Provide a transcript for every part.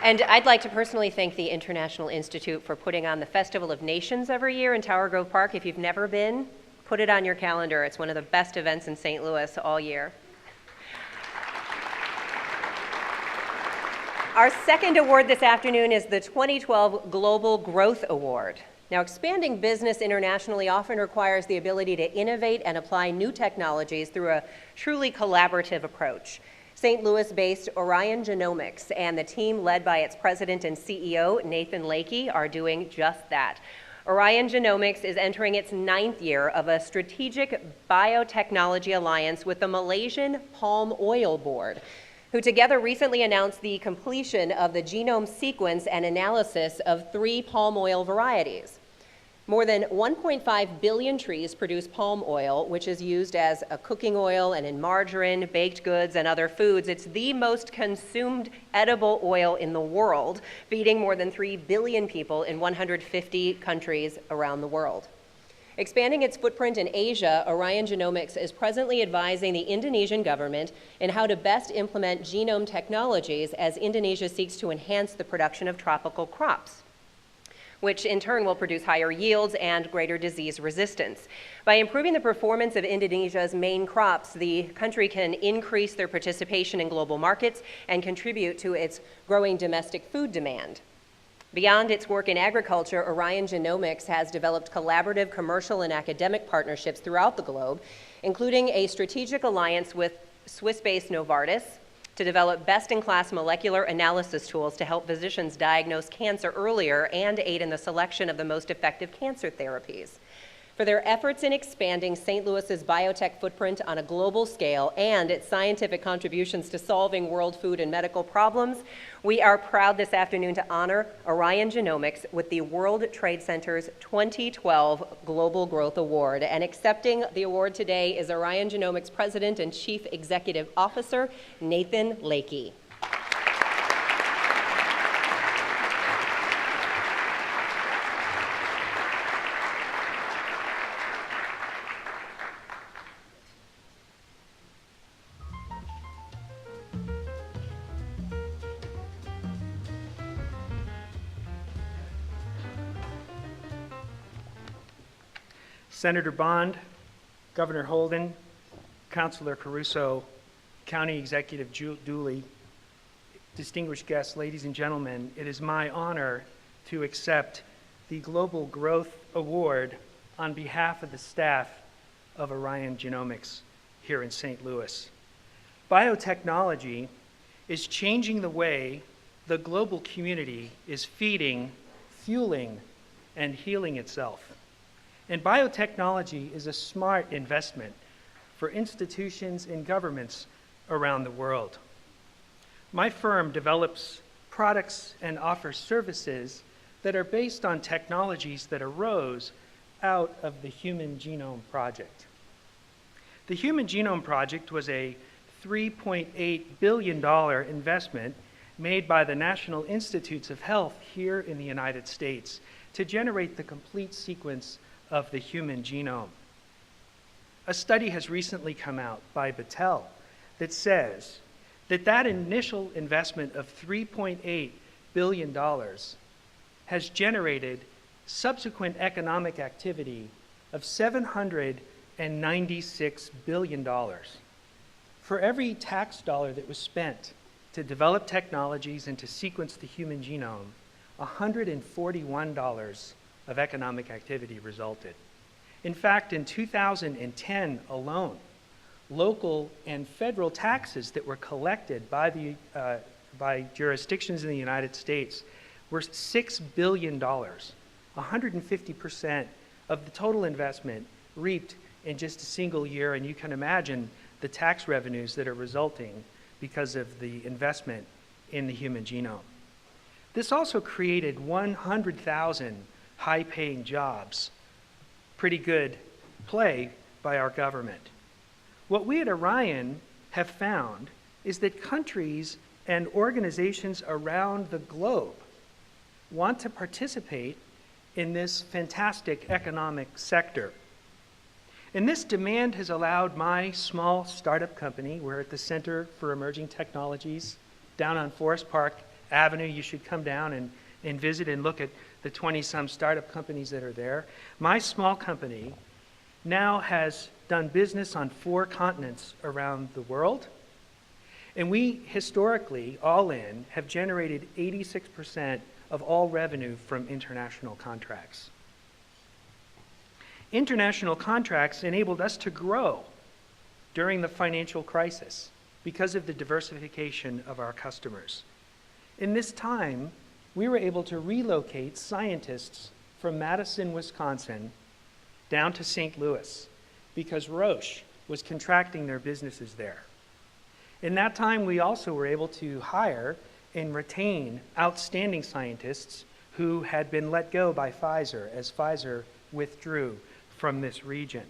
And I'd like to personally thank the International Institute for putting on the Festival of Nations every year in Tower Grove Park. If you've never been, put it on your calendar. It's one of the best events in St. Louis all year. Our second award this afternoon is the 2012 Global Growth Award. Now, expanding business internationally often requires the ability to innovate and apply new technologies through a truly collaborative approach. St. Louis-based Orion Genomics and the team led by its president and CEO, Nathan Lakey, are doing just that. Orion Genomics is entering its 9th year of a strategic biotechnology alliance with the Malaysian Palm Oil Board, who together recently announced the completion of the genome sequence and analysis of 3 palm oil varieties. More than 1.5 billion trees produce palm oil, which is used as a cooking oil and in margarine, baked goods, and other foods. It's the most consumed edible oil in the world, feeding more than 3 billion people in 150 countries around the world. Expanding its footprint in Asia, Orion Genomics is presently advising the Indonesian government in how to best implement genome technologies as Indonesia seeks to enhance the production of tropical crops, which in turn will produce higher yields and greater disease resistance. By improving the performance of Indonesia's main crops, the country can increase their participation in global markets and contribute to its growing domestic food demand. Beyond its work in agriculture, Orion Genomics has developed collaborative commercial and academic partnerships throughout the globe, including a strategic alliance with Swiss-based Novartis to develop best-in-class molecular analysis tools to help physicians diagnose cancer earlier and aid in the selection of the most effective cancer therapies. For their efforts in expanding St. Louis's biotech footprint on a global scale and its scientific contributions to solving world food and medical problems, we are proud this afternoon to honor Orion Genomics with the World Trade Center's 2012 Global Growth Award. And accepting the award today is Orion Genomics President and Chief Executive Officer, Nathan Lakey. Senator Bond, Governor Holden, Councilor Caruso, County Executive Dooley, distinguished guests, ladies and gentlemen, it is my honor to accept the Global Growth Award on behalf of the staff of Orion Genomics here in St. Louis. Biotechnology is changing the way the global community is feeding, fueling, and healing itself. And biotechnology is a smart investment for institutions and governments around the world. My firm develops products and offers services that are based on technologies that arose out of the Human Genome Project. The Human Genome Project was a $3.8 billion investment made by the National Institutes of Health here in the United States to generate the complete sequence of the human genome. A study has recently come out by Battelle that says that initial investment of $3.8 billion has generated subsequent economic activity of $796 billion. For every tax dollar that was spent to develop technologies and to sequence the human genome, $141 of economic activity resulted. In fact, in 2010 alone, local and federal taxes that were collected by jurisdictions in the United States were $6 billion, 150% of the total investment reaped in just a single year, and you can imagine the tax revenues that are resulting because of the investment in the human genome. This also created 100,000 high-paying jobs. Pretty good play by our government. What we at Orion have found is that countries and organizations around the globe want to participate in this fantastic economic sector. And this demand has allowed my small startup company, we're at the Center for Emerging Technologies down on Forest Park Avenue. You should come down and visit and look at the 20-some startup companies that are there. My small company now has done business on 4 continents around the world. And we historically, all in, have generated 86% of all revenue from international contracts. International contracts enabled us to grow during the financial crisis because of the diversification of our customers. In this time, we were able to relocate scientists from Madison, Wisconsin, down to St. Louis because Roche was contracting their businesses there. In that time, we also were able to hire and retain outstanding scientists who had been let go by Pfizer as Pfizer withdrew from this region.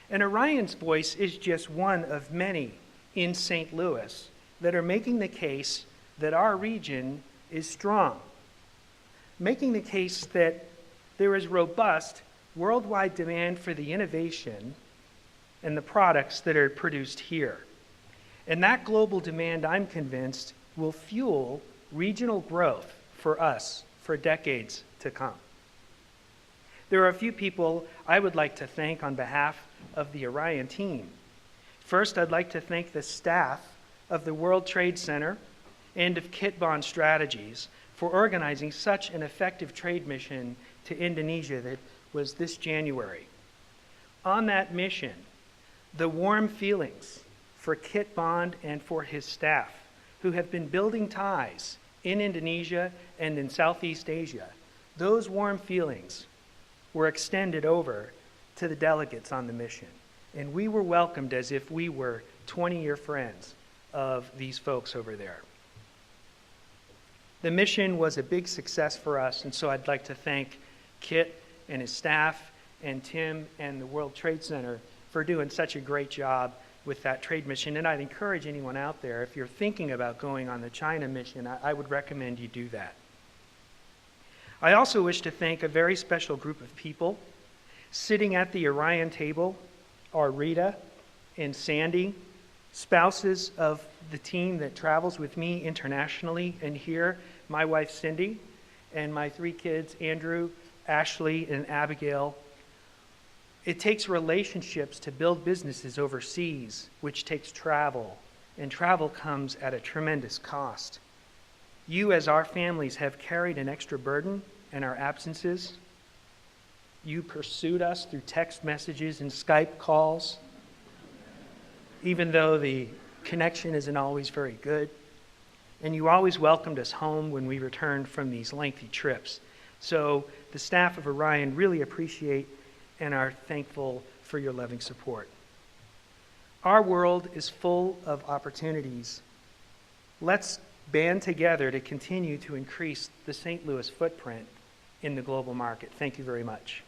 And Orion's voice is just one of many in St. Louis that are making the case that our region is strong, making the case that there is robust worldwide demand for the innovation and the products that are produced here. And that global demand, I'm convinced, will fuel regional growth for us for decades to come. There are a few people I would like to thank on behalf of the Orion team. First, I'd like to thank the staff of the World Trade Center and of Kit Bond Strategies for organizing such an effective trade mission to Indonesia that was this January. On that mission, the warm feelings for Kit Bond and for his staff, who have been building ties in Indonesia and in Southeast Asia, those warm feelings were extended over to the delegates on the mission. And we were welcomed as if we were 20-year friends of these folks over there. The mission was a big success for us, and so I'd like to thank Kit and his staff and Tim and the World Trade Center for doing such a great job with that trade mission. And I'd encourage anyone out there, if you're thinking about going on the China mission, I would recommend you do that. I also wish to thank a very special group of people. Sitting at the Orion table are Rita and Sandy, spouses of the team that travels with me internationally, and here, my wife Cindy, and my 3 kids, Andrew, Ashley, and Abigail. It takes relationships to build businesses overseas, which takes travel, and travel comes at a tremendous cost. You, as our families, have carried an extra burden in our absences. You pursued us through text messages and Skype calls, even though the connection isn't always very good. And you always welcomed us home when we returned from these lengthy trips. So the staff of Orion really appreciate and are thankful for your loving support. Our world is full of opportunities. Let's band together to continue to increase the St. Louis footprint in the global market. Thank you very much.